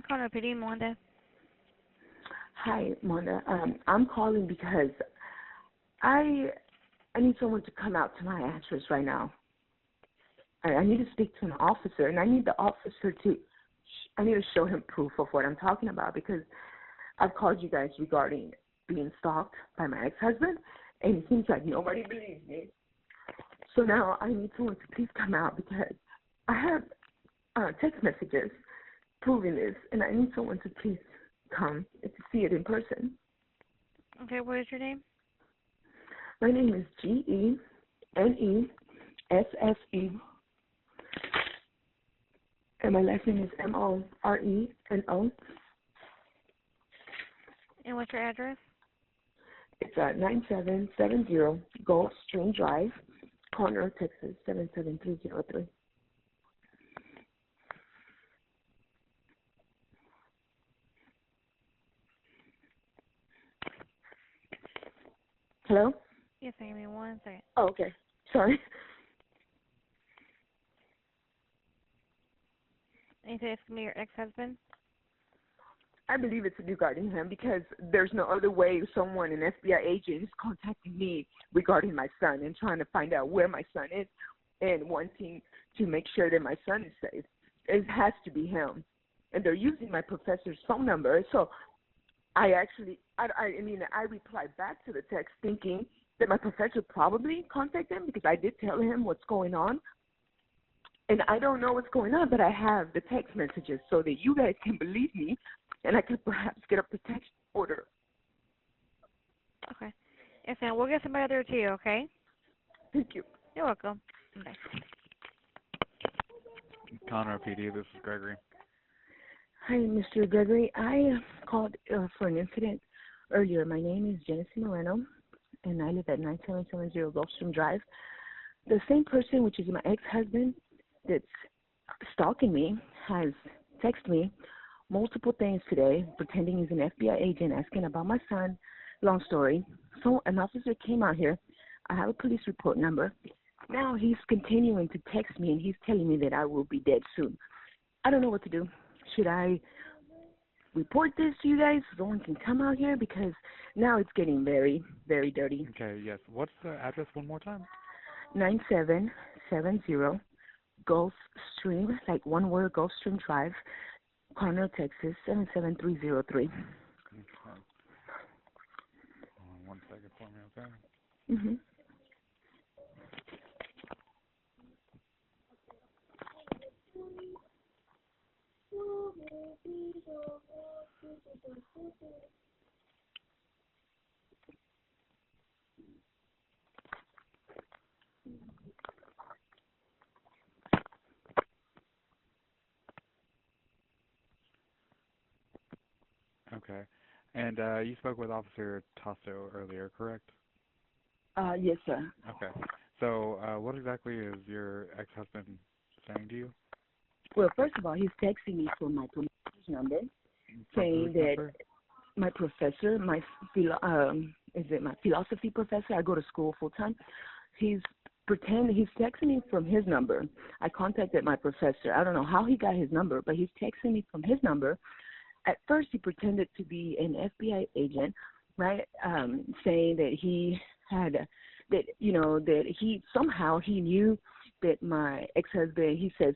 Connor PD, Monda. Hi, Mona. I'm calling because I need someone to come out to my address right now. I need to speak to an officer, and I need the officer I need to show him proof of what I'm talking about, because I've called you guys regarding being stalked by my ex-husband, and it seems like nobody believes me. So now I need someone to please come out, because I have text messages proving this, and I need someone to please come and to see it in person. Okay, what is your name? My name is Genesse, and my last name is Moreno. And what's your address? It's 9770 Gulf Stream Drive, Conroe, Texas 77303. Hello? Yes, give me 1 second. Oh, okay. Sorry. And you say it's going to be your ex-husband? I believe it's regarding him, because there's no other way someone, an FBI agent, is contacting me regarding my son and trying to find out where my son is and wanting to make sure that my son is safe. It has to be him. And they're using my professor's phone number. So I replied back to the text thinking that my professor probably contacted him, because I did tell him what's going on. And I don't know what's going on, but I have the text messages so that you guys can believe me, and I could perhaps get a protection order. Okay. Yes, ma'am. We'll get somebody there to you, okay? Thank you. You're welcome. Bye. Conroe PD, this is Gregory. Hi, Mr. Gregory. I called for an incident earlier. My name is Genesse Moreno, and I live at 9770 Gulfstream Drive. The same person, which is my ex-husband, that's stalking me, has texted me multiple things today, pretending he's an FBI agent, asking about my son. Long story. So an officer came out here. I have a police report number. Now he's continuing to text me, and he's telling me that I will be dead soon. I don't know what to do. Should I report this to you guys so someone can come out here? Because now it's getting very, very dirty. Okay, yes. What's the address one more time? 9770 Gulf Stream, like one word, Gulf Stream Drive, Conroe, Texas 77303. Okay. Hold on 1 second for me, okay? Mm-hmm. Okay. And you spoke with Officer Tasso earlier, correct? Yes, sir. Okay. So what exactly is your ex-husband saying to you? Well, first of all, he's texting me from my professor's number, saying that my professor, my philosophy professor, I go to school full time, he's texting me from his number. I contacted my professor. I don't know how he got his number, but he's texting me from his number. At first, he pretended to be an FBI agent, right? Saying that he had, that he somehow he knew that my ex-husband. He says,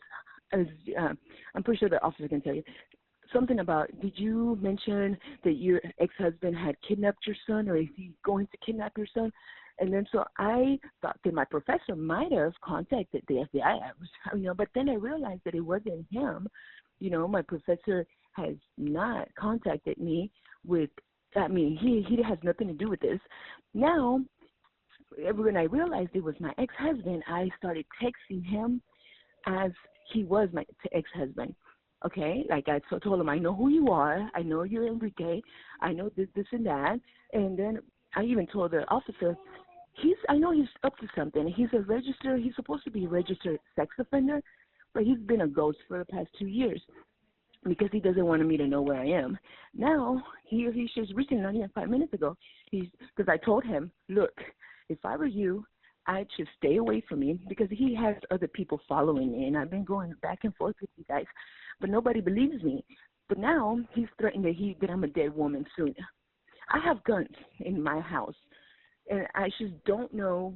I'm pretty sure the officer can tell you something about. Did you mention that your ex-husband had kidnapped your son, or is he going to kidnap your son? And then so I thought that my professor might have contacted the FBI, but then I realized that it wasn't him. My professor has not contacted me with, he has nothing to do with this. Now, when I realized it was my ex-husband, I started texting him as he was my ex-husband. Okay, like I told him, I know who you are. I know you're Enrique. I know this, and that. And then I even told the officer, I know he's up to something. He's supposed to be a registered sex offender, but he's been a ghost for the past 2 years because he doesn't want me to know where I am. Now, he just recently, not even 5 minutes ago, because I told him, look, if I were you, I'd just stay away from me, because he has other people following me, and I've been going back and forth with you guys, but nobody believes me. But now he's threatened that I'm a dead woman soon. I have guns in my house, and I just don't know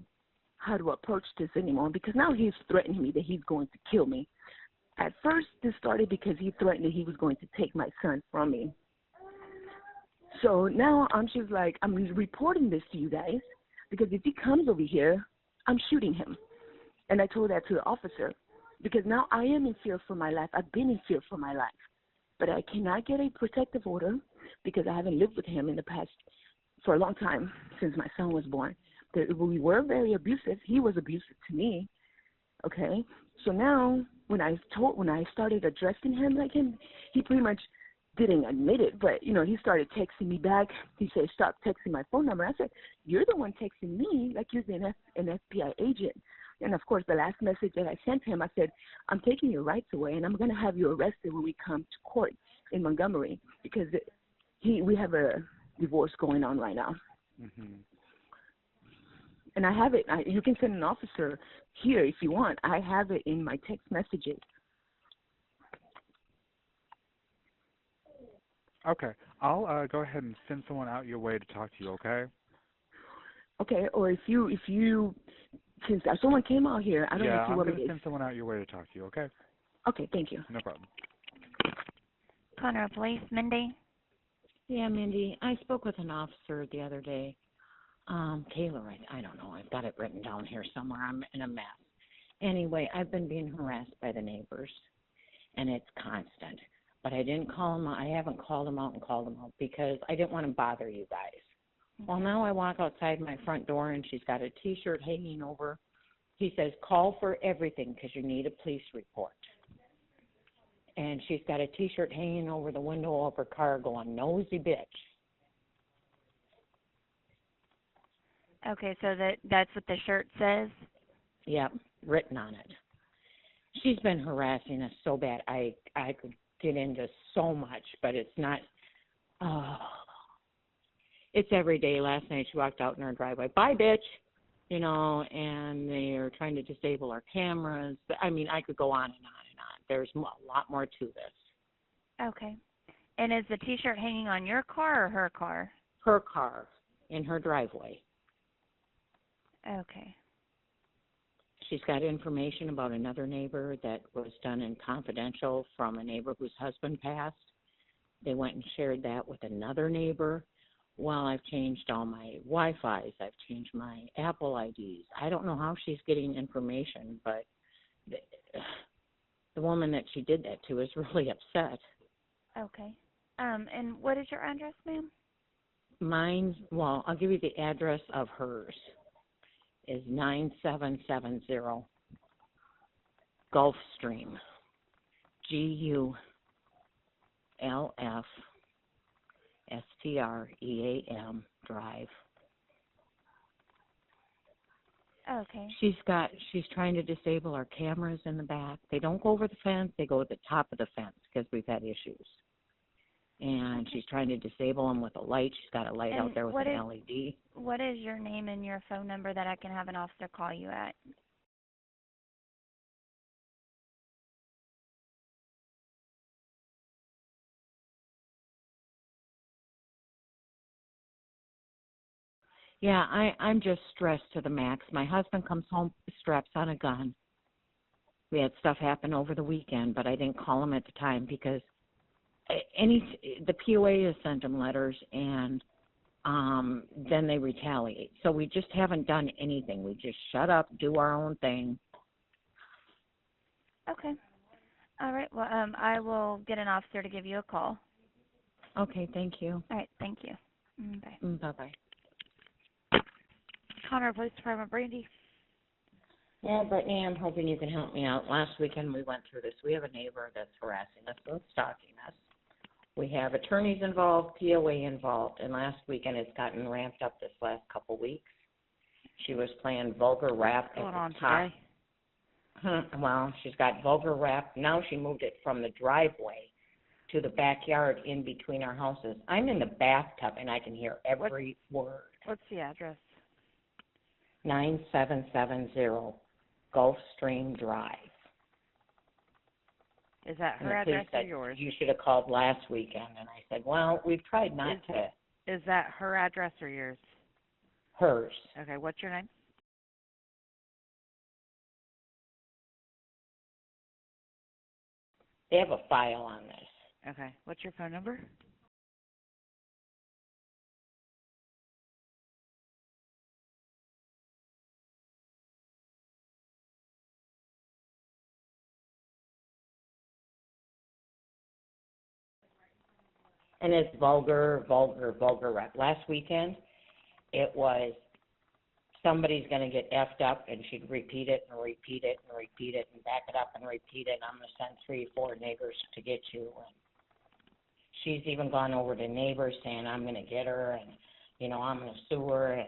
how to approach this anymore because now he's threatening me that he's going to kill me. At first, this started because he threatened that he was going to take my son from me. So now I'm just like, I'm reporting this to you guys because if he comes over here, I'm shooting him. And I told that to the officer because now I am in fear for my life. I've been in fear for my life. But I cannot get a protective order because I haven't lived with him in the past for a long time since my son was born. We were very abusive. He was abusive to me. Okay? So now when I started addressing him like him, he pretty much didn't admit it, but, he started texting me back. He said, stop texting my phone number. I said, you're the one texting me like you're an FBI agent. And, of course, the last message that I sent him, I said, I'm taking your rights away, and I'm going to have you arrested when we come to court in Montgomery because we have a divorce going on right now. Mm-hmm. And I have it. You can send an officer here if you want. I have it in my text messages. Okay. I'll go ahead and send someone out your way to talk to you, okay? Okay, or if you since someone came out here, I don't know if you want me to... Yeah, I'm going to send someone out your way to talk to you, okay? Okay, thank you. No problem. Conroe Police, Mindy. Yeah, Mindy, I spoke with an officer the other day. Taylor, I don't know. I've got it written down here somewhere. I'm in a mess. Anyway, I've been being harassed by the neighbors, and it's constant. But I didn't call them. I haven't called them out because I didn't want to bother you guys. Well, now I walk outside my front door, and she's got a T-shirt hanging over. He says, call for everything because you need a police report. And she's got a T-shirt hanging over the window of her car going, nosy bitch. Okay, so that's what the shirt says? Yep, written on it. She's been harassing us so bad. I could get into so much, but it's not... It's every day. Last night she walked out in her driveway, bye, bitch, and they're trying to disable our cameras. I mean, I could go on and on and on. There's a lot more to this. Okay. And is the T-shirt hanging on your car or her car? Her car in her driveway. Okay. She's got information about another neighbor that was done in confidential from a neighbor whose husband passed. They went and shared that with another neighbor. Well, I've changed all my Wi-Fis. I've changed my Apple IDs. I don't know how she's getting information, but the woman that she did that to is really upset. Okay. And what is your address, ma'am? Mine, well, I'll give you the address of hers, is 9770 Gulfstream, GULFSTREAM Drive. Okay. She's trying to disable our cameras in the back. They don't go over the fence, they go at the top of the fence because we've had issues. And she's trying to disable them with a light. She's got a light out there with an LED. What is your name and your phone number that I can have an officer call you at? Yeah, I'm just stressed to the max. My husband comes home, straps on a gun. We had stuff happen over the weekend, but I didn't call him at the time because the POA has sent him letters, and then they retaliate. So we just haven't done anything. We just shut up, do our own thing. Okay. All right. Well, I will get an officer to give you a call. Okay, thank you. All right. Thank you. Bye. Bye-bye. Conroe Police Department, Brandy. Yeah, Brittany, I'm hoping you can help me out. Last weekend we went through this. We have a neighbor that's harassing us and stalking us. We have attorneys involved, POA involved, and last weekend it's gotten ramped up this last couple weeks. She was playing vulgar rap at the top. Well, she's got vulgar rap. Now she moved it from the driveway to the backyard in between our houses. I'm in the bathtub, and I can hear every word. What's the address? 9770 Gulfstream Drive. Is that And her the police address or said, yours? you should have called last weekend. And I said, well, we've tried not to. Is that her address or yours? Hers. Okay, what's your name? They have a file on this. Okay, what's your phone number? And it's vulgar. Last weekend, it was somebody's going to get effed up, and she'd repeat it and repeat it and repeat it and back it up and repeat it. And I'm going to send 3 or 4 neighbors to get you. And she's even gone over to neighbors saying, I'm going to get her, and, you know, I'm going to sue her.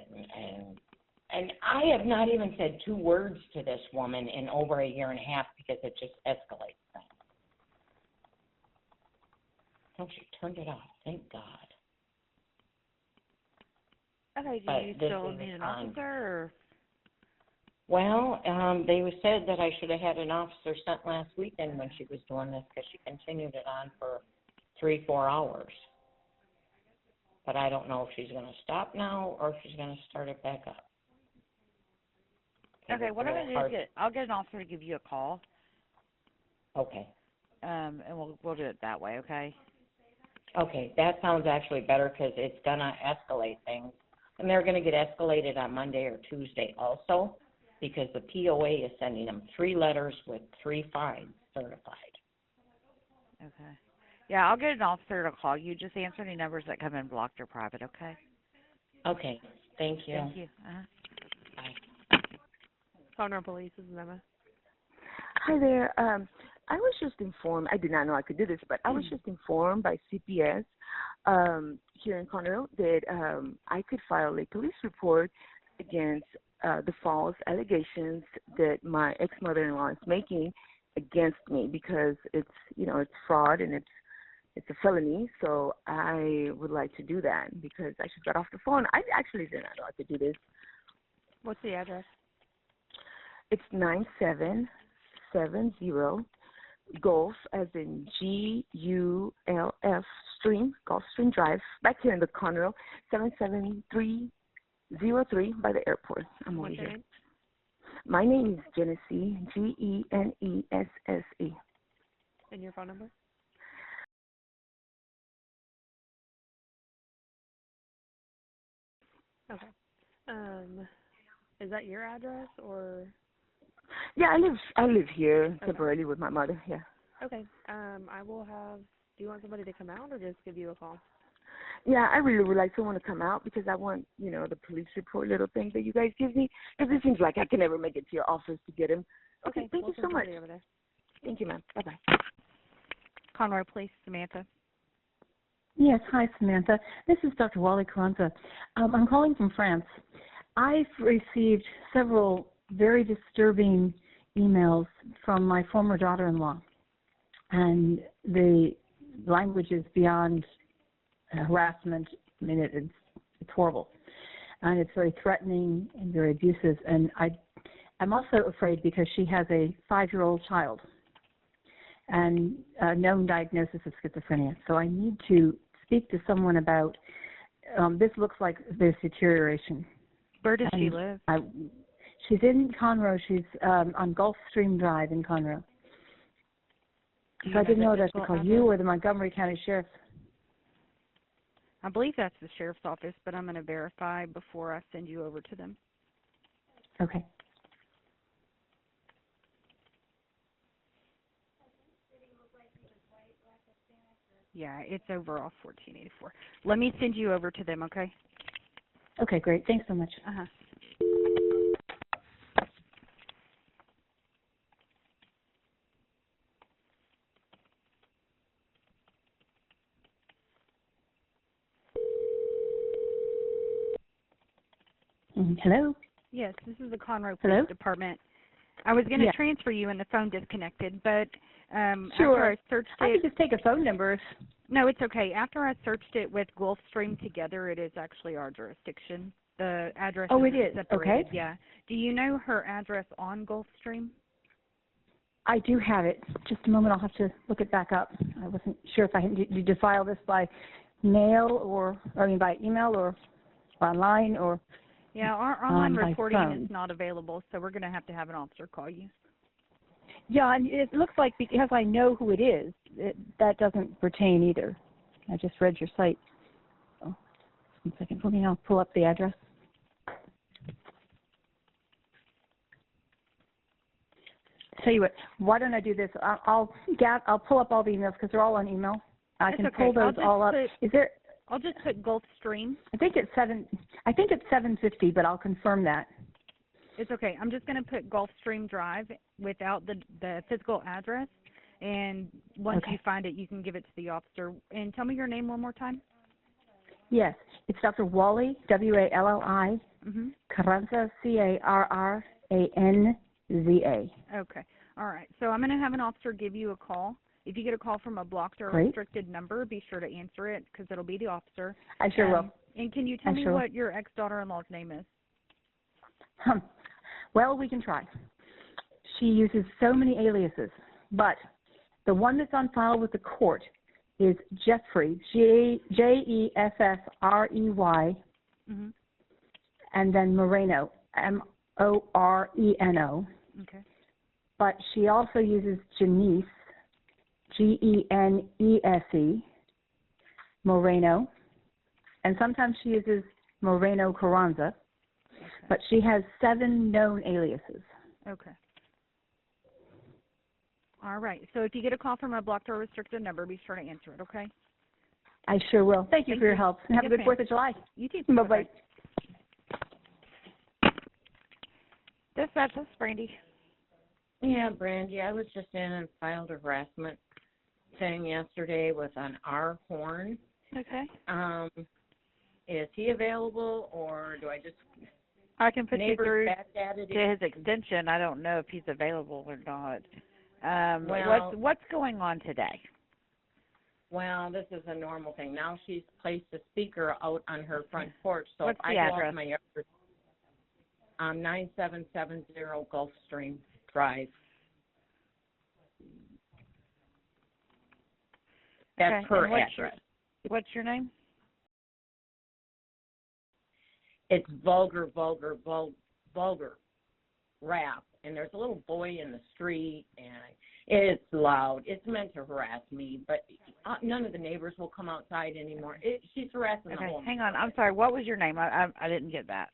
And I have not even said 2 words to this woman in over a year and a half because it just escalates things. Oh, she turned it off. Thank God. Okay, do But you this still is need an on. officer? Or? Well, they said that I should have had an officer sent last weekend when she was doing this because she continued it on for 3, 4 hours. But I don't know if she's going to stop now or if she's going to start it back up. Okay, what I'm going to do is I'll get an officer to give you a call. Okay. And we'll do it that way, okay? Okay, that sounds actually better because it's going to escalate things. And they're going to get escalated on Monday or Tuesday also because the POA is sending them 3 letters with 3 fines certified. Okay. Yeah, I'll get an officer to call you. Just answer any numbers that come in blocked or private, okay? Okay, thank you. Thank you. Bye. Conroe Police, this is Emma. Hi there. I was just informed, I did not know I could do this, but I was just informed by CPS here in Conroe that I could file a police report against the false allegations that my ex-mother-in-law is making against me because it's, you know, it's fraud and it's a felony. So I would like to do that because I just got off the phone. I actually did not know I could do this. What's the address? It's 9770 Gulf, as in Gulf Stream, Gulf Stream Drive, back here in the Conroe, 77303 by the airport. I'm over What's your here. name? My name is Genesee, Genesse. And your phone number? Okay. Is that your address or? Yeah, I live here temporarily with my mother. Yeah. Okay. I will have. Do you want somebody to come out or just give you a call? Yeah, I really would like someone to come out because I want, you know, the police report little thing that you guys give me because it seems like I can never make it to your office to get him. Okay, thank we'll you so much. over there. Thank you, ma'am. Bye-bye. Conroe Police, Samantha. Yes, hi, Samantha. This is Dr. Wally Carranza. I'm calling from France. I've received several very disturbing emails from my former daughter-in-law, and the language is beyond harassment. I mean, it's horrible, and it's very threatening and very abusive. And I'm also afraid because she has a 5-year-old child and a known diagnosis of schizophrenia. So I need to speak to someone about this. Looks like there's deterioration. Where does she live? She's in Conroe. She's on Gulfstream Drive in Conroe. So I didn't know that to call you or the Montgomery County Sheriff. I believe that's the sheriff's office, but I'm going to verify before I send you over to them. Okay. Yeah, it's over off 1484. Let me send you over to them, okay? Okay, great. Thanks so much. Uh-huh. Hello? Yes, this is the Conroe Hello? Police Department. I was going to transfer you and the phone disconnected, but Sure. after I searched I it... could just take a phone number. No, it's okay. After I searched it with Gulfstream together, it is actually our jurisdiction. The address it is. separated. Okay. Yeah. Do you know her address on Gulfstream? I do have it. Just a moment. I'll have to look it back up. I wasn't sure if I had to file this by mail by email or online or. Yeah, our online by reporting phone. is not available, so we're going to have an officer call you. Yeah, and it looks like because I know who it is, that doesn't pertain either. I just read your site. Oh, 1 second for me. I'll pull up the address. Tell you what, why don't I do this? I'll pull up all the emails because they're all on email. I That's can okay. pull those all up. Is there? I'll just put Gulfstream. I think it's 750, but I'll confirm that. It's okay. I'm just going to put Gulfstream Drive without the physical address, and once you find it, you can give it to the officer. And tell me your name one more time. Yes, it's Dr. Wally, W-A-L-L-I, Carranza, C-A-R-R-A-N-Z-A. Okay. All right. So I'm going to have an officer give you a call. If you get a call from a blocked or restricted number, be sure to answer it because it'll be the officer. I sure will. And can you tell me what your ex-daughter-in-law's name is? Well, we can try. She uses so many aliases, but the one that's on file with the court is Jeffrey, Jeffrey, and then Moreno, Moreno. Okay. But she also uses Janice, Genese, Moreno, and sometimes she uses Moreno Carranza, but she has 7 known aliases. Okay. All right. So if you get a call from a blocked or restricted number, be sure to answer it, okay? I sure will. Thank you for your help. And have a good 4th of July. You too. Bye-bye. This is Brandy. Yeah, Brandy, I was just in and filed a harassment thing yesterday with an R Horn. Okay. Is he available, or do I just... I can put you through to his extension. I don't know if he's available or not. What's going on today? Well, this is a normal thing. Now she's placed a speaker out on her front porch. So What's if the I address? go off my yard, 9770 Gulfstream Drive. That's her address. What's your name? It's vulgar rap. And there's a little boy in the street, and it's loud. It's meant to harass me, but none of the neighbors will come outside anymore. She's harassing the whole hang on. I'm sorry. What was your name? I didn't get that.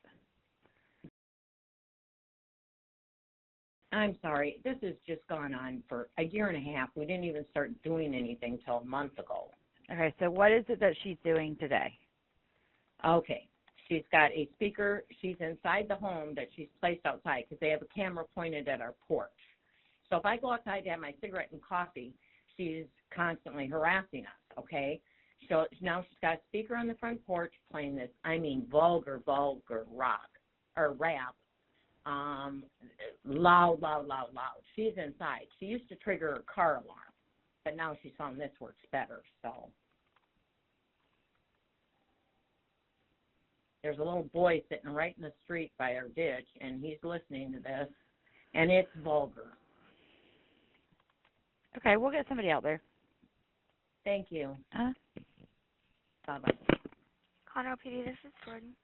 I'm sorry. This has just gone on for a year and a half. We didn't even start doing anything till a month ago. Okay, so what is it that she's doing today? Okay. She's got a speaker. She's inside the home that she's placed outside because they have a camera pointed at our porch. So if I go outside to have my cigarette and coffee, she's constantly harassing us, okay? So now she's got a speaker on the front porch playing this, vulgar rock or rap. Loud. She's inside. She used to trigger her car alarm, but now she's found this works better, so. There's a little boy sitting right in the street by our ditch, and he's listening to this, and it's vulgar. Okay, we'll get somebody out there. Thank you. Bye-bye. Conroe PD, this is Jordan.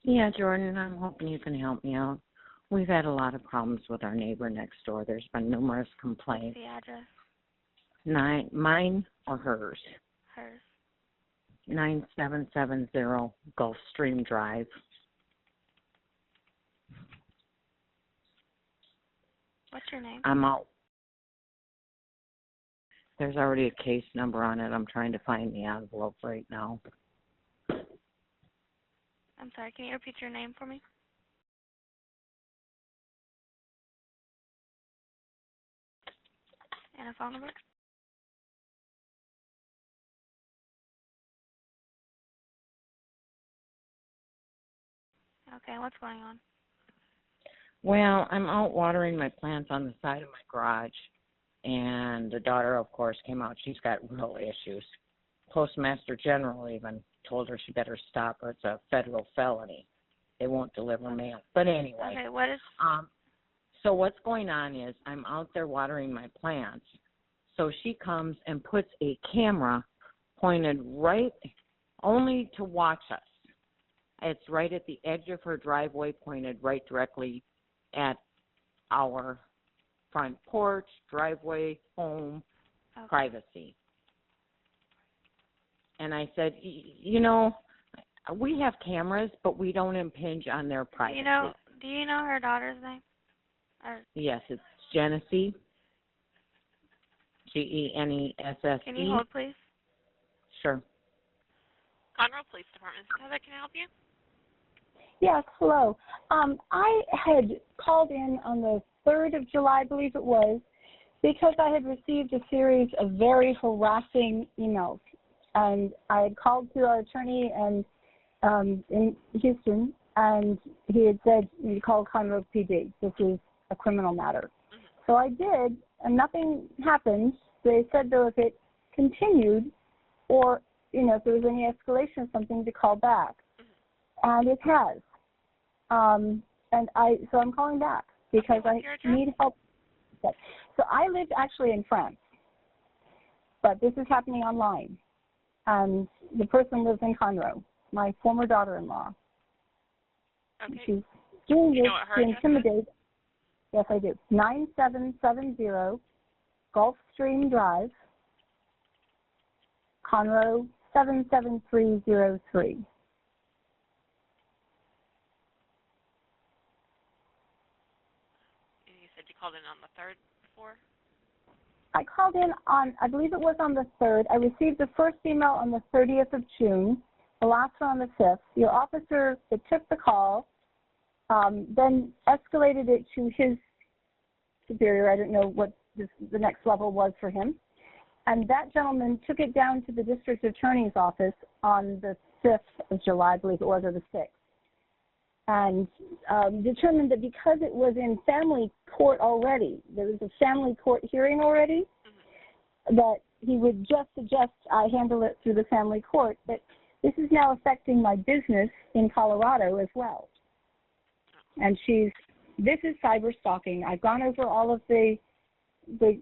Yeah, Jordan, I'm hoping you can help me out. We've had a lot of problems with our neighbor next door. There's been numerous complaints. What's the address? Mine or hers? Hers. 9770 Gulfstream Drive. What's your name? I'm out. There's already a case number on it. I'm trying to find the envelope right now. I'm sorry, can you repeat your name for me? And a phone number? Okay, what's going on? Well, I'm out watering my plants on the side of my garage, and the daughter, of course, came out. She's got real issues. Postmaster General even told her she better stop or it's a federal felony. They won't deliver mail. But anyway. Okay, what is... So what's going on is I'm out there watering my plants. So she comes and puts a camera pointed right only to watch us. It's right at the edge of her driveway, pointed right directly at our front porch, driveway, home, privacy. And I said, you know, we have cameras, but we don't impinge on their privacy. Do you know her daughter's name? Yes, it's Genesee. Genesse. Can you hold, please? Sure. Conroe Police Department. Heather, can I help you? Yes, hello. I had called in on the 3rd of July, I believe it was, because I had received a series of very harassing emails. And I had called to our attorney in Houston, and he had said, you call Conroe PD. This is a criminal matter. So I did, and nothing happened. They said, though, if it continued or, if there was any escalation of something, to call back. And it has. So I'm calling back because I need help. So I lived actually in France, but this is happening online. And the person lives in Conroe, my former daughter-in-law. Okay. She's doing this to intimidate. Yes, I do. 9770 Gulfstream Drive, Conroe 77303. You said you called in on the 3rd before? I called in on, I believe it was on the 3rd. I received the first email on the 30th of June, the last one on the 5th. Your officer that took the call then escalated it to his superior. I don't know what the next level was for him. And that gentleman took it down to the district attorney's office on the 5th of July, I believe it was, or the 6th. And determined that because it was in family court already, there was a family court hearing already, that he would just suggest I handle it through the family court. But this is now affecting my business in Colorado as well. And this is cyber stalking. I've gone over all of the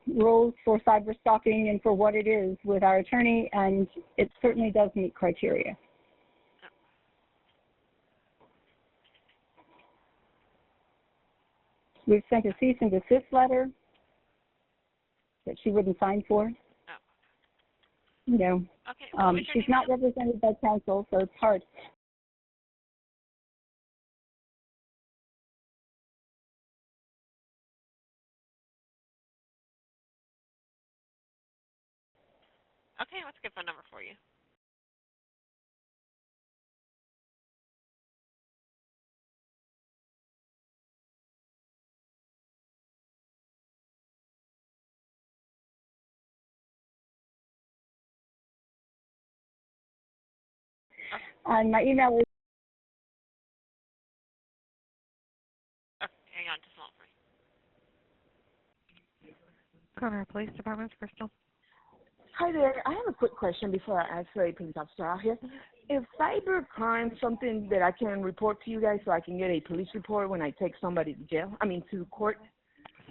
rules for cyber stalking and for what it is with our attorney, and it certainly does meet criteria. We've sent a cease and desist letter that she wouldn't sign for. She's not represented by counsel, so it's hard. Okay, what's a good phone number for you? And my email is... Hang on just a moment for me. Conroe Police Department, Crystal. Hi there. I have a quick question before I ask for a police officer out here. Is cyber crime something that I can report to you guys so I can get a police report when I take somebody to jail? To court?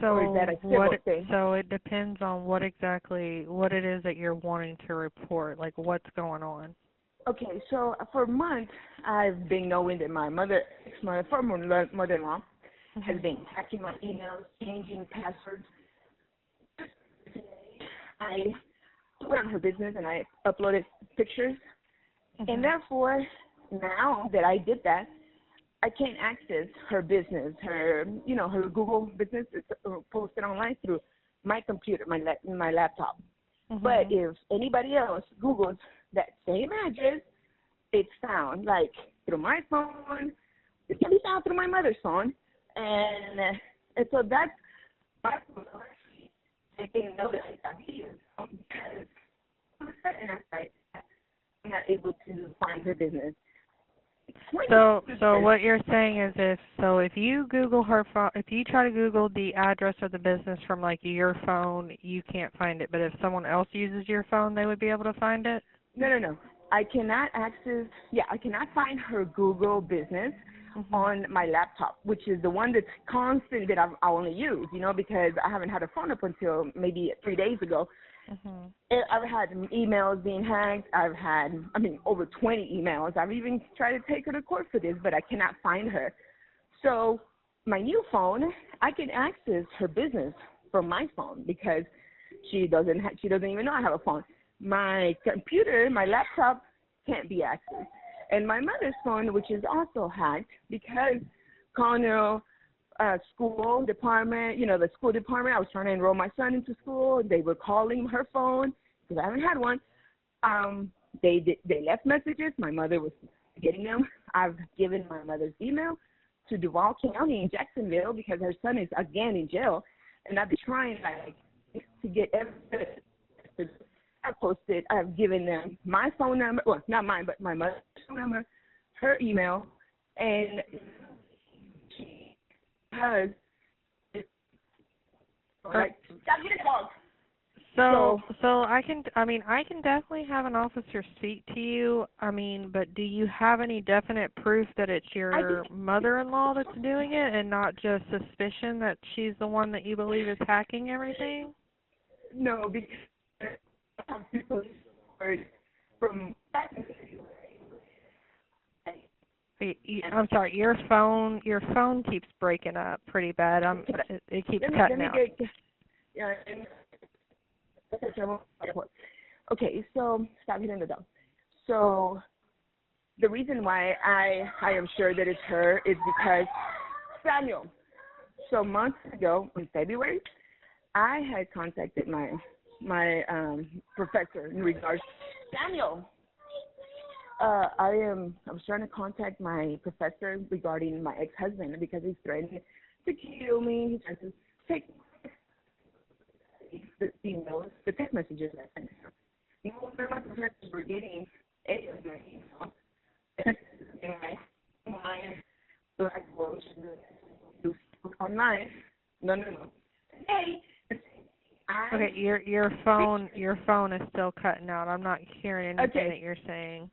Or is that a civil thing? So it depends on what it is that you're wanting to report, like what's going on. Okay, so for months I've been knowing that my former mother-in-law has been hacking my emails, changing passwords. I went on her business and I uploaded pictures. And therefore, now that I did that, I can't access her business, her Google business is posted online through my computer, my laptop. But if anybody else Googles that same address, it's found, like, through my phone. It can be found through my mother's phone. And so that's my phone. I didn't know that I'm here because I'm not able to find her business. So what you're saying is if you Google her phone, if you try to Google the address of the business from like your phone, you can't find it. But if someone else uses your phone, they would be able to find it? No. I cannot find her Google business. on my laptop, which is the one that's constant that I only use, because I haven't had a phone up until maybe 3 days ago. And I've had emails being hacked. I've had, over 20 emails. I've even tried to take her to court for this, but I cannot find her. So my new phone, I can access her business from my phone because she doesn't even know I have a phone. My computer, my laptop can't be accessed. And my mother's phone, which is also hacked because Conroe school department, the school department, I was trying to enroll my son into school. They were calling her phone because I haven't had one. They left messages. My mother was getting them. I've given my mother's email to Duval County in Jacksonville because her son is again in jail. And I've been trying to get everything. I've given them my phone number, well, not mine, but my mother's phone number, her email, and because So I can definitely have an officer speak to you. But do you have any definite proof that it's your mother-in-law that's doing it and not just suspicion that she's the one that you believe is hacking everything? No, because people from I'm sorry, your phone keeps breaking up pretty bad. It keeps cutting out. Okay, so stop hitting the dog. So the reason why I am sure that it's her is because Samuel. So months ago in February, I had contacted my professor in regards to Samuel. I was trying to contact my professor regarding my ex-husband because he's threatening to kill me. He's trying to take the emails, the text messages I sent him. None of my professors were getting any of my emails. In my Blackboard online. No. Hey. Okay, your phone is still cutting out. I'm not hearing anything that you're saying.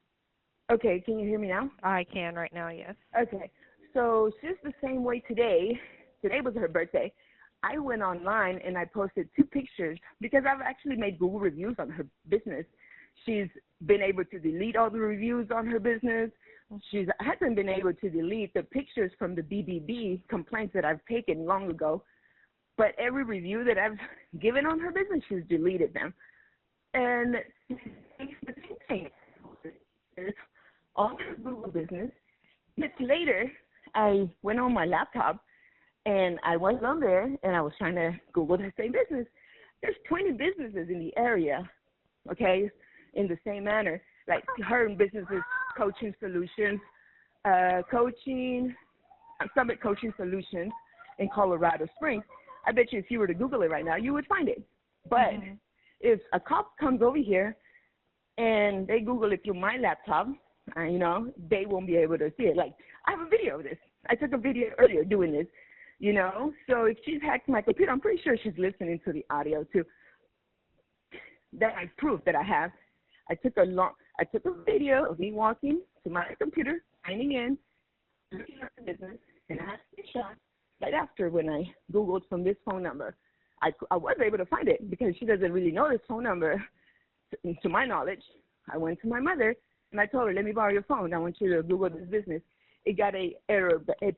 Okay, can you hear me now? I can right now, yes. Okay, so just the same way today was her birthday, I went online and I posted 2 pictures because I've actually made Google reviews on her business. She's been able to delete all the reviews on her business. She hasn't been able to delete the pictures from the BBB complaints that I've taken long ago. But every review that I've given on her business, she's deleted them. And the same thing. On her Google business. Minutes later, I went on my laptop, and I was on there, and I was trying to Google the same business. There's 20 businesses in the area, okay, in the same manner. Like her businesses, Coaching Solutions, Summit Coaching Solutions in Colorado Springs. I bet you if you were to Google it right now, you would find it. But if a cop comes over here and they Google it through my laptop, they won't be able to see it. Like, I have a video of this. I took a video earlier doing this, So if she's hacked my computer, I'm pretty sure she's listening to the audio too. That is proof that I have. I took a video of me walking to my computer, signing in, looking at the business, and I had a shot right after when I Googled from this phone number. I was able to find it because she doesn't really know this phone number, to my knowledge. I went to my mother, and I told her, let me borrow your phone. I want you to Google this business. It got a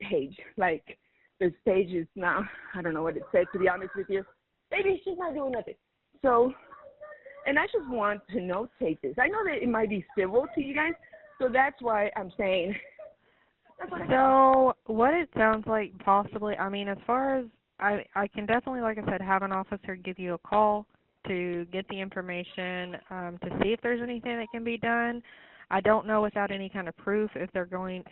page. Like, this page is now, I don't know what it said, to be honest with you. Maybe she's not doing nothing. So, and I just want to notate this. I know that it might be civil to you guys, so that's why I'm saying. So, what it sounds like possibly, as far as, I can definitely, like I said, have an officer give you a call to get the information, to see if there's anything that can be done. I don't know without any kind of proof if there's going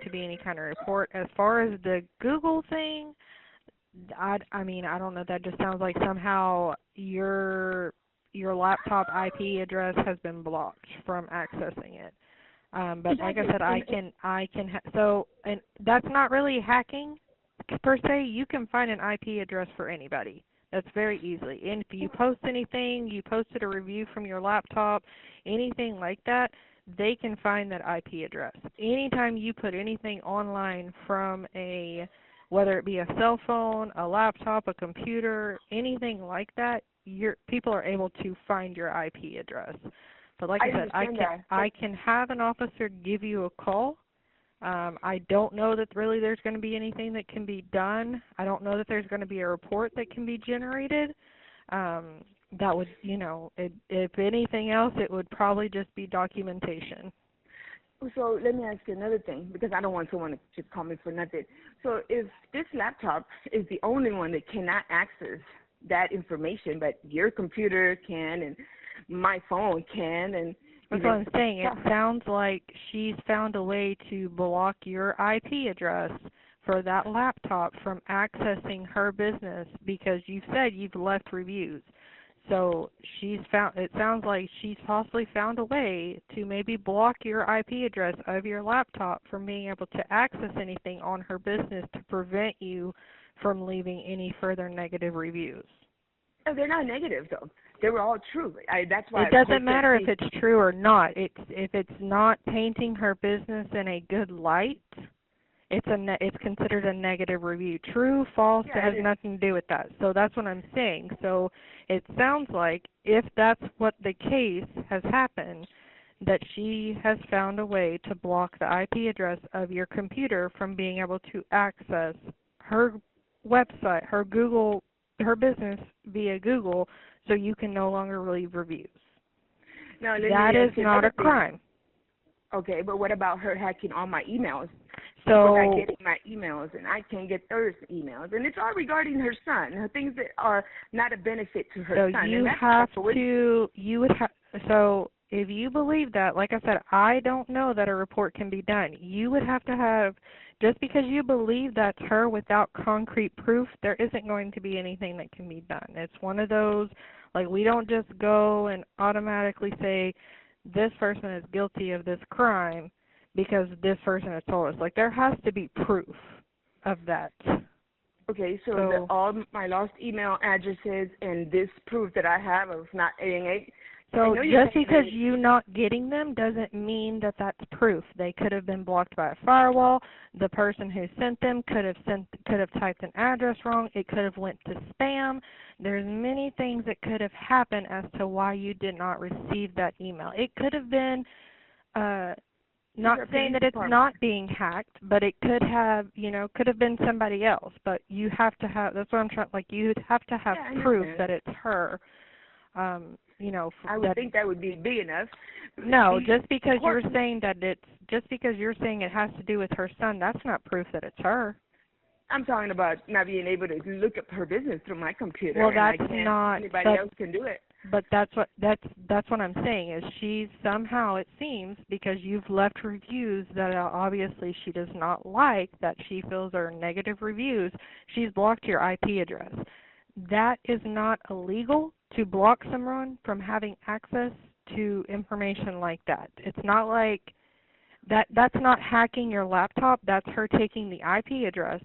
to be any kind of report. As far as the Google thing, I don't know. That just sounds like somehow your laptop IP address has been blocked from accessing it. But like I said, and that's not really hacking per se. You can find an IP address for anybody. That's very easily. And if you post anything, you posted a review from your laptop, anything like that, they can find that IP address. Anytime you put anything online from whether it be a cell phone, a laptop, a computer, anything like that, people are able to find your IP address. But like I said, I can have an officer give you a call. I don't know that really there's going to be anything that can be done. I don't know that there's going to be a report that can be generated. That would, if anything else, it would probably just be documentation. So let me ask you another thing, because I don't want someone to just call me for nothing. So if this laptop is the only one that cannot access that information, but your computer can and my phone can, and that's what I'm saying. It sounds like she's found a way to block your IP address for that laptop from accessing her business because you said you've left reviews. So it sounds like she's possibly found a way to maybe block your IP address of your laptop from being able to access anything on her business to prevent you from leaving any further negative reviews. No, they're not negative, though. They were all true. That's why it doesn't matter if it's true or not. If it's not painting her business in a good light, it's considered a negative review. True, false, it has nothing to do with that. So that's what I'm saying. So it sounds like if that's what the case has happened, that she has found a way to block the IP address of your computer from being able to access her website, her business via Google, so you can no longer leave reviews. Now, that is not a crime. Okay, but what about her hacking all my emails? So I'm not getting my emails, and I can't get those emails, and it's all regarding her son, things that are not a benefit to her son. So if you believe that, like I said, I don't know that a report can be done. You would have to have, just because you believe that's her without concrete proof, there isn't going to be anything that can be done. It's one of those, like we don't just go and automatically say this person is guilty of this crime because this person has told us. Like, there has to be proof of that. Okay, so all my lost email addresses and this proof that I have of not getting So just because you're not getting them doesn't mean that that's proof. They could have been blocked by a firewall. The person who sent them could have typed an address wrong. It could have went to spam. There's many things that could have happened as to why you did not receive that email. It could have been not saying that it's not being hacked, but it could have, could have been somebody else. But you have to have, that's what I'm trying, like you have to have proof that it's her. I would think that would be big enough. No, just because you're saying it has to do with her son, that's not proof that it's her. I'm talking about not being able to look up her business through my computer. Well, that's not. Anybody else can do it. But that's what I'm saying is she somehow, it seems, because you've left reviews that obviously she does not like, that she feels are negative reviews, she's blocked your IP address. That is not illegal to block someone from having access to information like that. It's not like that's not hacking your laptop. That's her taking the IP address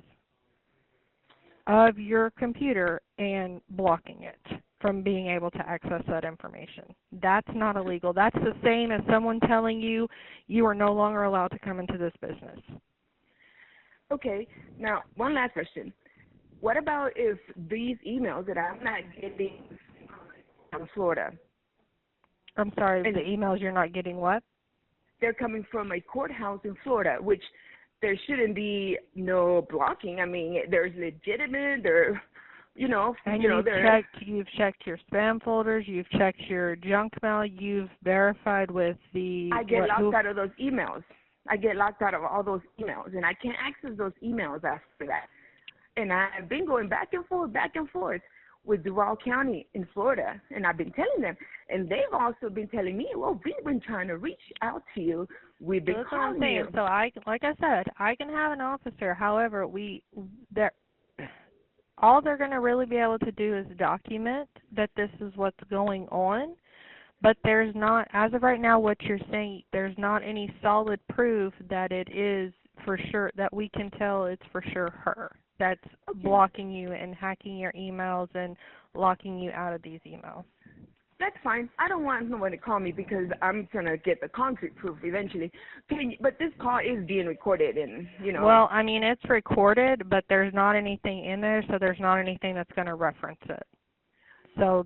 of your computer and blocking it from being able to access that information. That's not illegal. That's the same as someone telling you you are no longer allowed to come into this business. Okay. Now, one last question. What about if these emails that I'm not getting from Florida? I'm sorry, the emails you're not getting what? They're coming from a courthouse in Florida, which there shouldn't be no blocking. I mean, there's legitimate, you've checked your spam folders, you've checked your junk mail, you've verified with the... I get locked out of those emails. I get locked out of all those emails, and I can't access those emails after that. And I've been going back and forth with Duval County in Florida, and I've been telling them. And they've also been telling me, well, we've been trying to reach out to you. We've been calling you. So like I said, I can have an officer. However, all they're going to really be able to do is document that this is what's going on. But there's not, as of right now, what you're saying, there's not any solid proof that it is for sure, that we can tell it's for sure her that's blocking you and hacking your emails and locking you out of these emails. That's fine. I don't want no one to call me because I'm trying to get the concrete proof eventually. But this call is being recorded, and Well, I mean, it's recorded, but there's not anything in there, so there's not anything that's going to reference it. So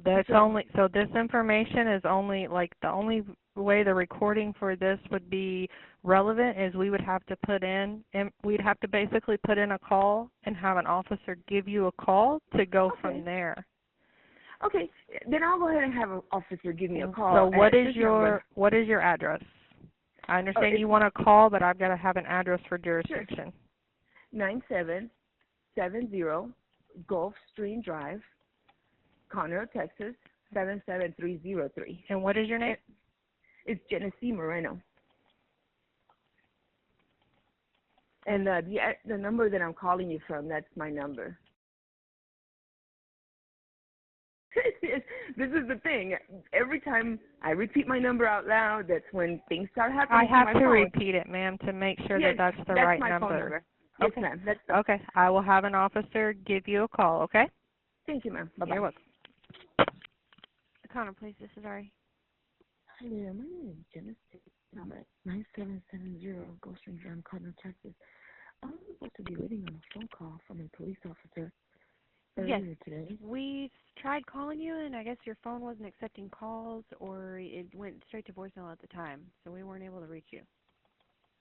so this information is only, like, the only way the recording for this would be relevant is we would have to we'd have to basically put in a call and have an officer give you a call to go from there. Okay, then I'll go ahead and have an officer give me a call. So what is your address? I understand you want a call, but I've got to have an address for jurisdiction. Sure. 9770 Gulfstream Drive, Conroe, Texas 77303. And what is your name? It's Genesee Moreno. And the number that I'm calling you from, that's my number. This is the thing. Every time I repeat my number out loud, that's when things start happening. I have to repeat it, ma'am, to make sure that that's the right number. Phone number. Yes, Okay. ma'am. Okay. I will have an officer give you a call, okay? Thank you, ma'am. Bye-bye. You're welcome. Connor, please. This is Ari. Hi there. My name is Genesee. I'm at 9770 Gulfstream Drive, Conroe, Texas. I'm supposed to be waiting on a phone call from a police officer earlier today. We tried calling you, and I guess your phone wasn't accepting calls, or it went straight to voicemail at the time, so we weren't able to reach you.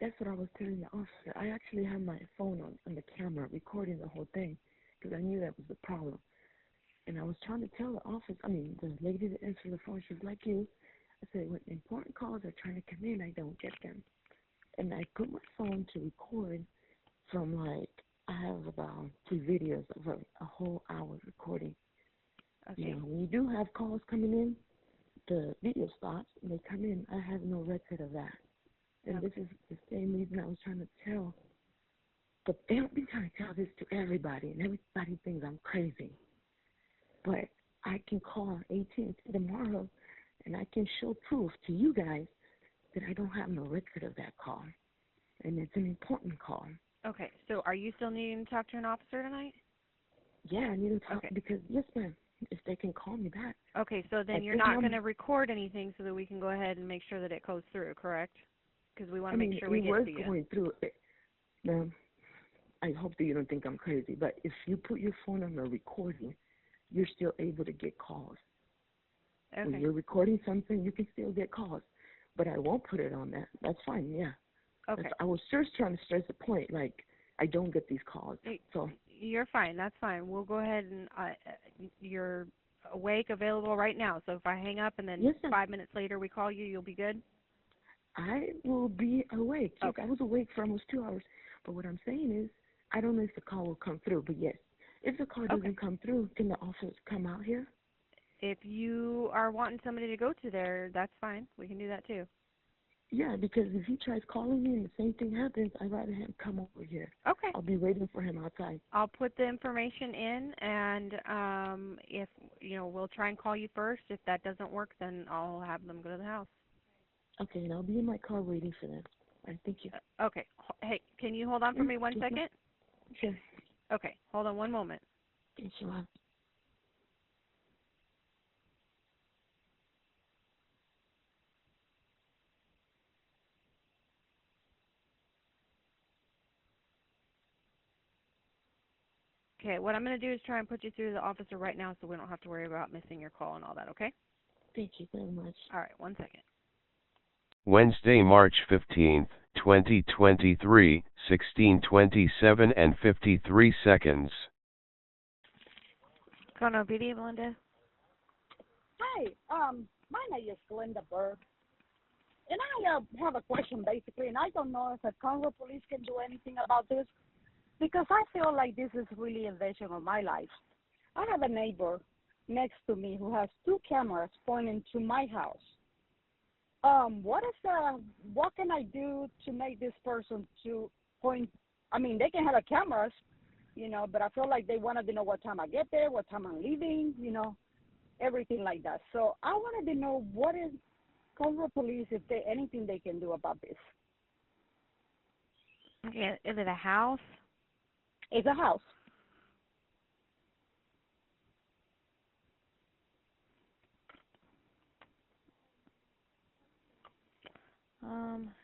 That's what I was telling the officer. I actually had my phone on the camera recording the whole thing because I knew that was the problem. And I was trying to tell the lady that answered the phone, she was like you. I said, when important calls are trying to come in, I don't get them. And I put my phone to record from, I have about 2 videos of a whole hour recording. Okay. When you do have calls coming in, the video stops and they come in. I have no record of that. And this is the same reason I was trying to tell. But they don't be trying to tell this to everybody, and everybody thinks I'm crazy. But I can call AT&T tomorrow, and I can show proof to you guys that I don't have no record of that call. And it's an important call. Okay, so are you still needing to talk to an officer tonight? Yeah, I need to talk because, yes, ma'am, if they can call me back. Okay, so then you're not going to record anything so that we can go ahead and make sure that it goes through, correct? Because we want to make sure we get to you. It was going through. Ma'am, I hope that you don't think I'm crazy, but if you put your phone on a recording, you're still able to get calls. Okay. When you're recording something, you can still get calls. But I won't put it on that. That's fine, yeah. Okay. I was just trying to stress the point, I don't get these calls. So you're fine. That's fine. We'll go ahead and you're awake, available right now. So if I hang up and then 5 minutes later we call you, you'll be good? I will be awake. Yes, Okay. I was awake for almost 2 hours. But what I'm saying is, I don't know if the call will come through, but yes. If the call doesn't come through, can the officers come out here? If you are wanting somebody to go to there, that's fine. We can do that too. Yeah, because if he tries calling me and the same thing happens, I'd rather him come over here. Okay. I'll be waiting for him outside. I'll put the information in, and if we'll try and call you first. If that doesn't work, then I'll have them go to the house. Okay, and I'll be in my car waiting for them. All right, thank you. Okay. Hey, can you hold on for me 1 second? Sure. Okay, hold on 1 moment. Okay, sure. Okay, what I'm going to do is try and put you through to the officer right now so we don't have to worry about missing your call and all that, okay? Thank you very much. All right, 1 second. Wednesday, March 15th, 2023, 16:27 and 53 seconds. Conroe PD, Melinda. Hi, my name is Linda Burke, and I have a question basically, and I don't know if the Conroe police can do anything about this, because I feel like this is really invasion of my life. I have a neighbor next to me who has 2 cameras pointing to my house. What can I do to make this person to point? I mean, they can have the cameras, but I feel like they wanted to know what time I get there, what time I'm leaving, everything like that. So I wanted to know what is Conroe police, if there anything they can do about this. Okay, is it a house? It's a house.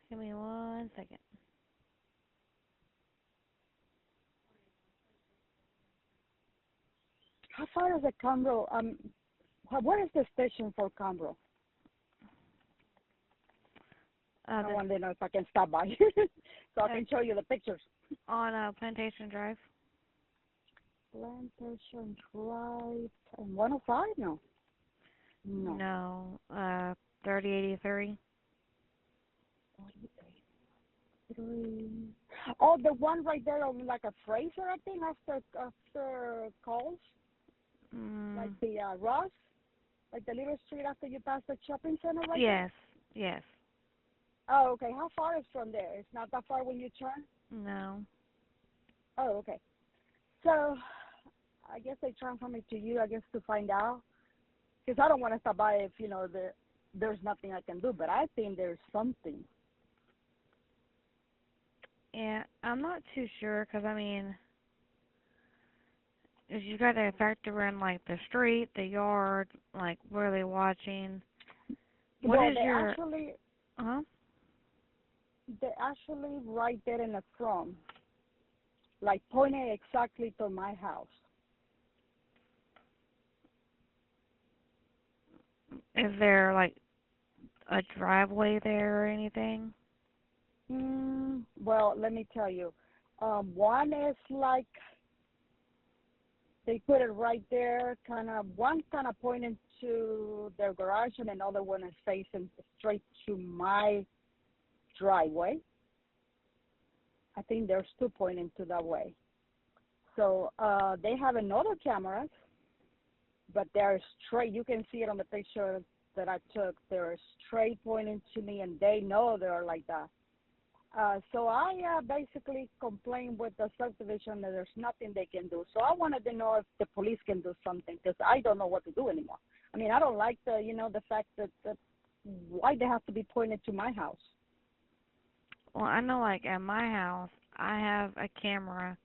Give me 1 second. How far is the Conroe? Where is the station for Conroe? I want to know if I can stop by so I can show you the pictures. On Plantation Drive. Plantation Drive and 105? No. No. 3083. Oh, the one right there on like a Fraser, I think, after Coles. Like the Ross, like the little street after you pass the shopping center, right? Yes. Yes. Oh, okay. How far is from there? It's not that far when you turn? No. Oh, okay. So, I guess they transfer me to you, I guess, to find out. Because I don't want to stop by if, there's nothing I can do, but I think there's something. Yeah, I'm not too sure, because, you got to factor in, like, the street, the yard, like, where they're watching. Actually, they're actually right there in the front, like pointing exactly to my house. Is there, like, a driveway there or anything? Well, let me tell you. One is like, they put it right there, one kind of pointing to their garage, and another one is facing straight to my driveway. I think there's two pointing to that way. So they have another cameras, but they're straight. You can see it on the picture that I took. They're straight pointing to me, and they know they're like that. So I basically complained with the subdivision that there's nothing they can do. So I wanted to know if the police can do something, because I don't know what to do anymore. I don't like the fact that why they have to be pointed to my house. Well, I know, like, at my house, I have a camera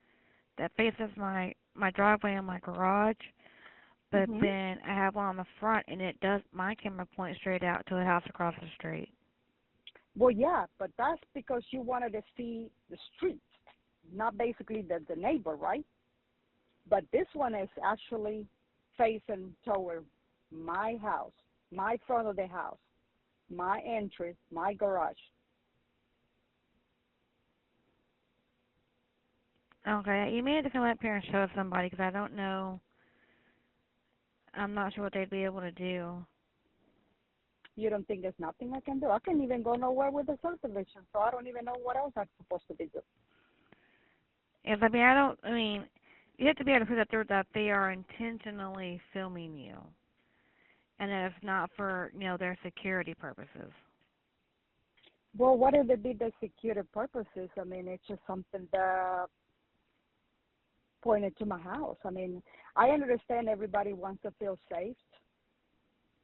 that faces my driveway and my garage, but then I have one on the front, and my camera points straight out to the house across the street. Well, yeah, but that's because you wanted to see the street, not basically the neighbor, right? But this one is actually facing toward my house, my front of the house, my entry, my garage. Okay, you may have to come up here and show somebody, because I don't know. I'm not sure what they'd be able to do. You don't think there's nothing I can do? I can't even go nowhere with the subdivision, so I don't even know what else I'm supposed to be doing. Yes, you have to be able to prove that they are intentionally filming you, and that it's not for, their security purposes. Well, what if it be the security purposes? It's just something that pointed to my house. I understand everybody wants to feel safe.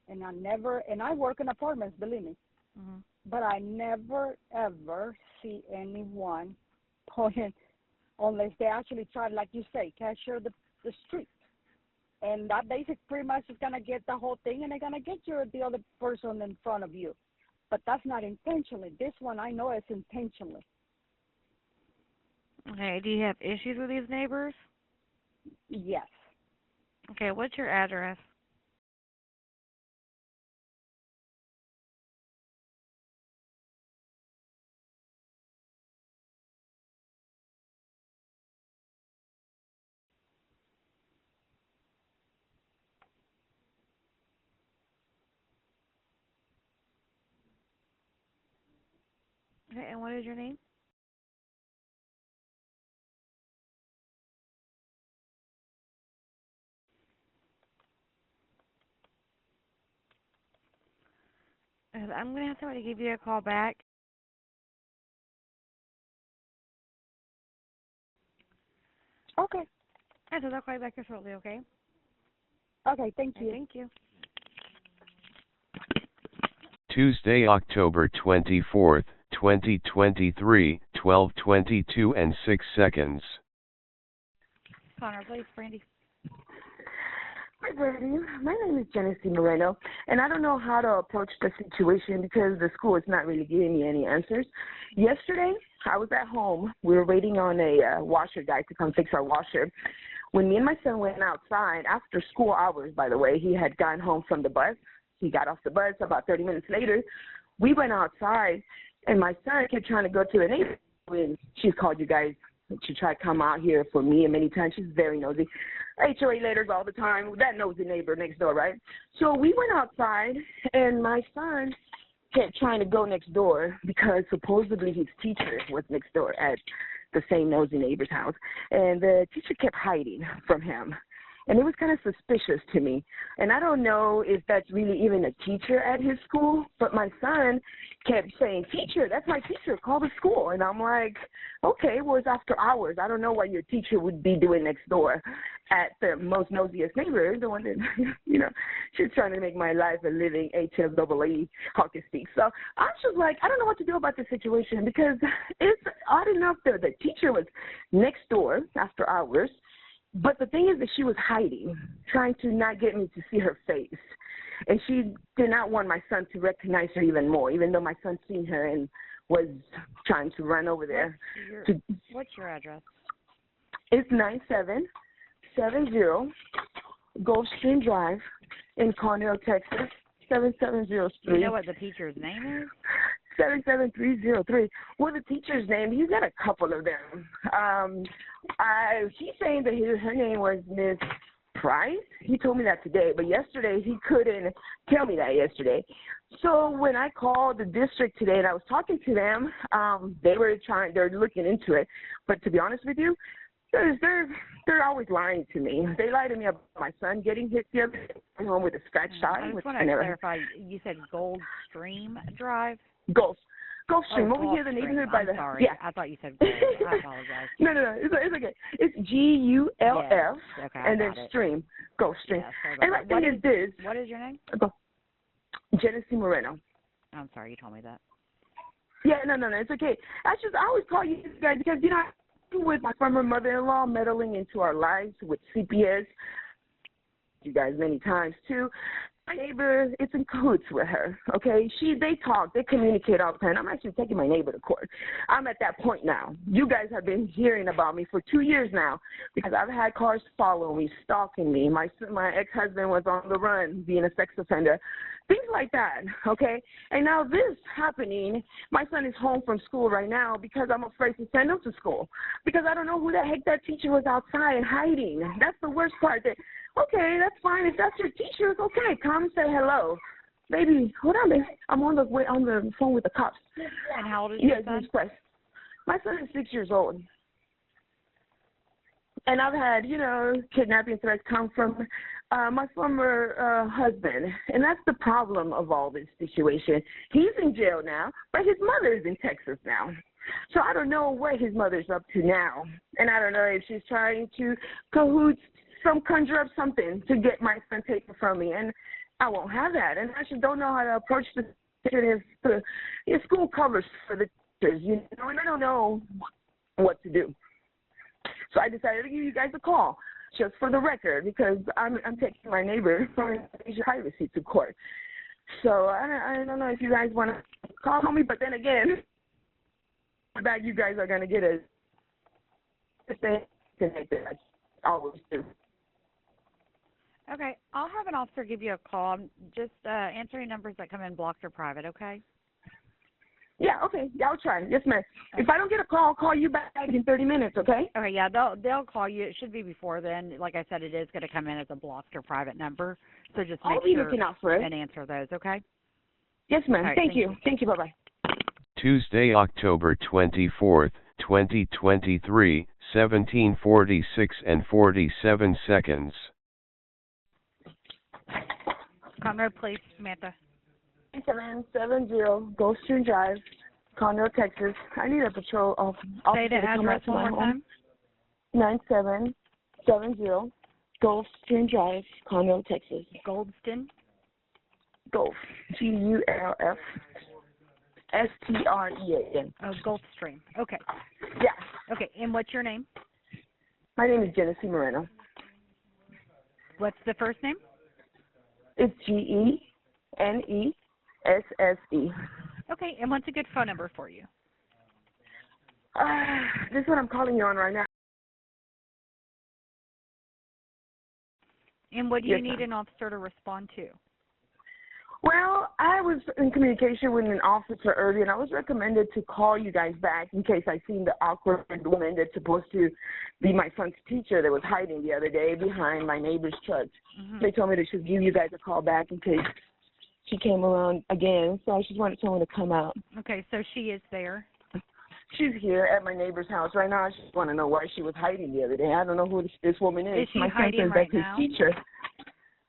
And I work in apartments, believe me. But I never, ever see anyone pointing, unless they actually try, like you say, capture the street. And that basic pretty much is going to get the whole thing, and they're going to get the other person in front of you. But that's not intentionally. This one I know is intentionally. Okay, do you have issues with these neighbors? Yes. Okay, what's your address? Okay, and what is your name? I'm going to have somebody give you a call back. Okay. And so they'll call you back here shortly, okay? Okay, thank you. Thank you. Tuesday, October 24th, 2023, 12:22 and 6 seconds. Connor, please, Brandy. Hi, Brady. My name is Genesee Moreno, and I don't know how to approach the situation because the school is not really giving me any answers. Yesterday, I was at home. We were waiting on a washer guy to come fix our washer. When me and my son went outside, after school hours, by the way, he had gotten home from the bus. He got off the bus about 30 minutes later. We went outside, and my son kept trying to go to the neighborhood. She's called you guys. She tried to come out here for me many times. She's very nosy. HOA letters all the time. That nosy neighbor next door, right? So we went outside, and my son kept trying to go next door because supposedly his teacher was next door at the same nosy neighbor's house. And the teacher kept hiding from him. And it was kind of suspicious to me. And I don't know if that's really even a teacher at his school, but my son kept saying, teacher, that's my teacher, call the school. And I'm like, okay, well, it's after hours. I don't know what your teacher would be doing next door at the most nosiest neighbor, the one that, you know, she's trying to make my life a living HFAA hockey stick. So I was just like, I don't know what to do about this situation because it's odd enough that the teacher was next door after hours. But the thing is that she was hiding, trying to not get me to see her face. And she did not want my son to recognize her even more, even though my son seen her and was trying to run over there. What's your address? It's 9770 Gulfstream Drive in Cornell, Texas, 77003. Do you know what the teacher's name is? 77303. Well, the teacher's name, he's got a couple of them. He's saying that her name was Miss Price. He told me that today, but yesterday he couldn't tell me that yesterday. So when I called the district today and I was talking to them, they're looking into it. But to be honest with you, they're always lying to me. They lied to me about my son getting hit the other day home with a scratched eye. I just want to clarify. You said Goldstream Drive? Gulfstream, over here, the neighborhood by the. Sorry. Yeah. I thought you said Gold. I apologize. No, it's okay. It's GULF yes. Okay, and then stream, Gulfstream. Yes, and my thing is this. What is your name? Genesee Moreno. I'm sorry, you told me that. Yeah, no, it's okay. I always call you guys because, you know, with my former mother-in-law meddling into our lives with CPS, you guys many times too. My neighbor, it's in cahoots with her, okay? They talk, they communicate all the time. I'm actually taking my neighbor to court. I'm at that point now. You guys have been hearing about me for 2 years now because I've had cars follow me, stalking me. My ex-husband was on the run being a sex offender, things like that, okay? And now this happening, my son is home from school right now because I'm afraid to send him to school because I don't know who the heck that teacher was outside hiding. That's the worst part. Okay, that's fine. If that's your teacher, it's okay. Come and say hello. Baby, hold on, baby. I'm on the phone with the cops. And how old is your son? Yes, my son is 6 years old. And I've had, you know, kidnapping threats come from my former husband. And that's the problem of all this situation. He's in jail now, but his mother is in Texas now. So I don't know what his mother's up to now. And I don't know if she's trying to conjure up something to get my son taken from me. And I won't have that. And I just don't know how to approach the school covers for the teachers, you know, and I don't know what to do. So I decided to give you guys a call, just for the record, because I'm taking my neighbor for privacy to court. So I don't know if you guys want to call me, but then again, that you guys are going to get a stay connected. I always do. Okay, I'll have an officer give you a call. I'm just answering numbers that come in blocked or private, okay? Yeah, okay. Yeah, I'll try. Yes, ma'am. Okay. If I don't get a call, I'll call you back in 30 minutes, okay? Okay, yeah, they'll call you. It should be before then. Like I said, it is going to come in as a blocked or private number. So just make sure and answer those, okay? Yes, ma'am. Right, thank you. Thank you. Bye-bye. Tuesday, October 24th, 2023, 17:46 and 47 seconds. Conroe Police, Samantha. 770 Gulfstream Drive, Conroe, Texas. I need a patrol officer. Say the address one more time. 9770 Gulfstream Drive, Conroe, Texas. Goldston? Gulf. GULF. STREAM. Oh, Gulfstream. Okay. Yeah. Okay, and what's your name? My name is Genesee Moreno. What's the first name? It's Genesse. Okay, and what's a good phone number for you? This is what I'm calling you on right now. And what do you need an officer to respond to? Well, I was in communication with an officer earlier, and I was recommended to call you guys back in case I seen the awkward woman that's supposed to be my son's teacher that was hiding the other day behind my neighbor's church. Mm-hmm. They told me they should give you guys a call back in case she came around again, so I just wanted someone to come out. Okay, so she is there. She's here at my neighbor's house right now. I just want to know why she was hiding the other day. I don't know who this woman is. Is she my hiding right now? His teacher.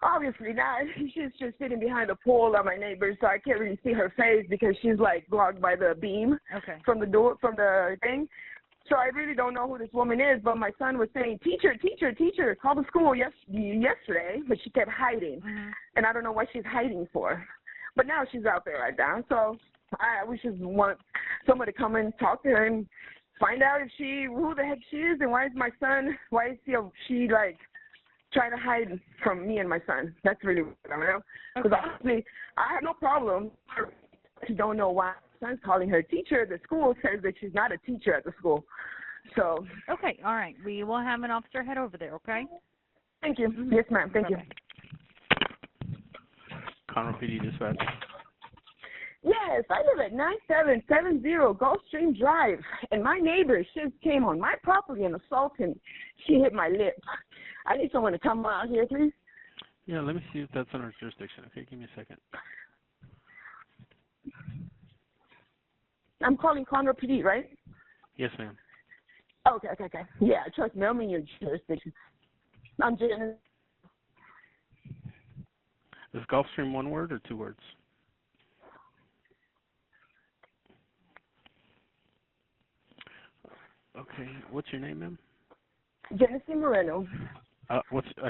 Obviously not. She's just sitting behind the pole of my neighbor, so I can't really see her face because she's like blocked by the beam from the door, from the thing. So I really don't know who this woman is, but my son was saying, teacher, call the school yesterday, but she kept hiding. Mm-hmm. And I don't know what she's hiding for. But now she's out there right now, so we just want someone to come and talk to her and find out who the heck she is and why is she like trying to hide from me and my son. That's really what I know. Because honestly, I have no problem. I don't know why my son's calling her teacher. The school says that she's not a teacher at the school. So. Okay, all right. We will have an officer head over there, okay? Thank you. Mm-hmm. Yes, ma'am. Thank you. Conroe PD Dispatch. Yes, I live at 9770 Gulfstream Drive, and my neighbor just came on my property and assaulted me. She hit my lip. I need someone to come out here, please. Yeah, let me see if that's under jurisdiction. Okay, give me a second. I'm calling Conroe PD, right? Yes, ma'am. Okay. Yeah, trust me, I'm in your jurisdiction. I'm Jen. Is Gulfstream one word or two words? Okay, what's your name, ma'am? Genesse Moreno. I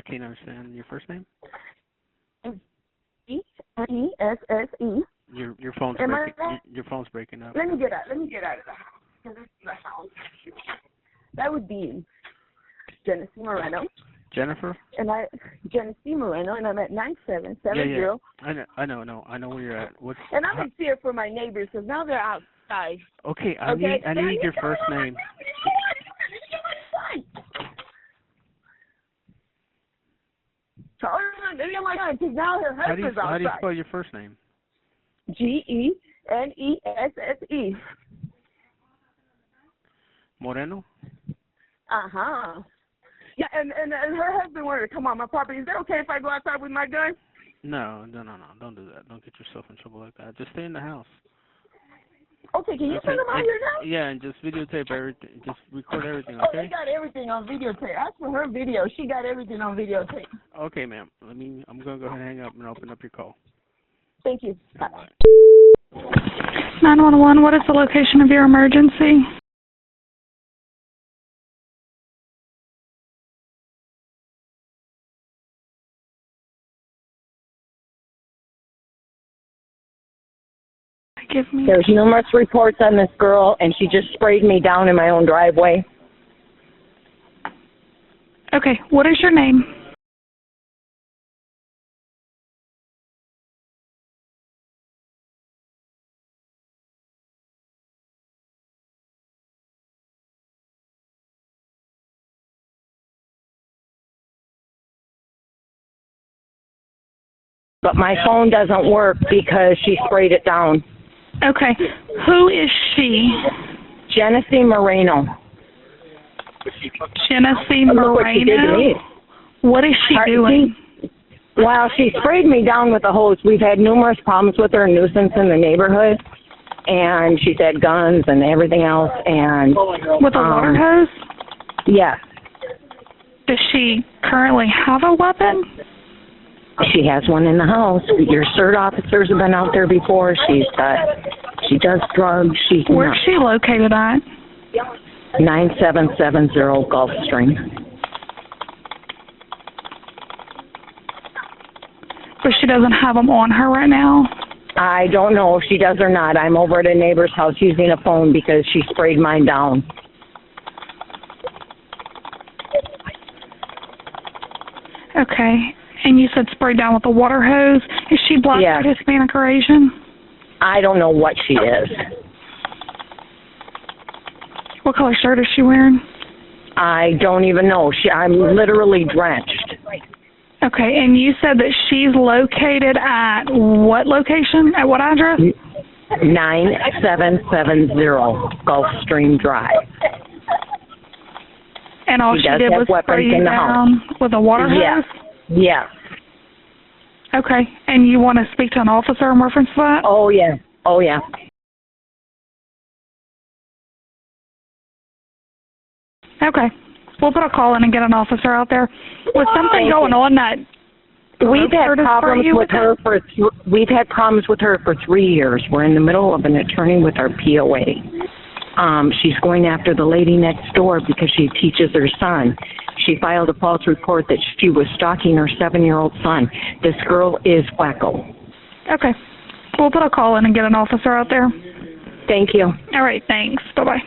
can't understand your first name. Genesse. Your phone's breaking. Your phone's breaking up. Let me get out of that. That would be Genesse Moreno. Jennifer. And Genesse Moreno, and I'm at 9770. Yeah. I know where you're at. And I'm in fear for my neighbors because now they're outside. Okay, I need your first name. How do you spell your first name? Genesse. Moreno? Uh-huh. Yeah, and her husband wanted to come on my property. Is that okay if I go outside with my gun? No. Don't do that. Don't get yourself in trouble like that. Just stay in the house. Okay, can you send them out here now? Yeah, and just videotape everything. Just record everything, okay? Oh, they got everything on videotape. Ask for her video. She got everything on videotape. Okay, ma'am. I'm going to go ahead and hang up and open up your call. Thank you. Bye. 911, what is the location of your emergency? There's numerous reports on this girl, and she just sprayed me down in my own driveway. Okay, what is your name? But my phone doesn't work because she sprayed it down. Okay, who is she? Genesse Moreno. Genesse Moreno? What she did to me. What is she doing? Well, she sprayed me down with a hose. We've had numerous problems with her, nuisance in the neighborhood, and she's had guns and everything else. And with a water hose? Yes. Does she currently have a weapon? She has one in the house. Your CERT officers have been out there before. She does drugs. Where's she located at? 9770 Gulfstream. But she doesn't have them on her right now? I don't know if she does or not. I'm over at a neighbor's house using a phone because she sprayed mine down. Okay. And you said sprayed down with a water hose. Is she black, Yeah. white, Hispanic, or Asian? I don't know what she is. What color shirt is she wearing? I don't even know. I'm literally drenched. Okay, and you said that she's located at what location? At what address? 9770 Gulfstream Drive. And all she did was spray you down with a water hose? Yeah. Okay, and you want to speak to an officer in reference to that? Oh, yeah. Oh, yeah. Okay. We'll put a call in and get an officer out there. Was something going on that we've had problems with her for we've had problems with her for 3 years. We're in the middle of an attorney with our POA. She's going after the lady next door because she teaches her son. She filed a false report that she was stalking her 7-year-old son. This girl is wacko. Okay. We'll put a call in and get an officer out there. Thank you. All right, thanks. Bye-bye.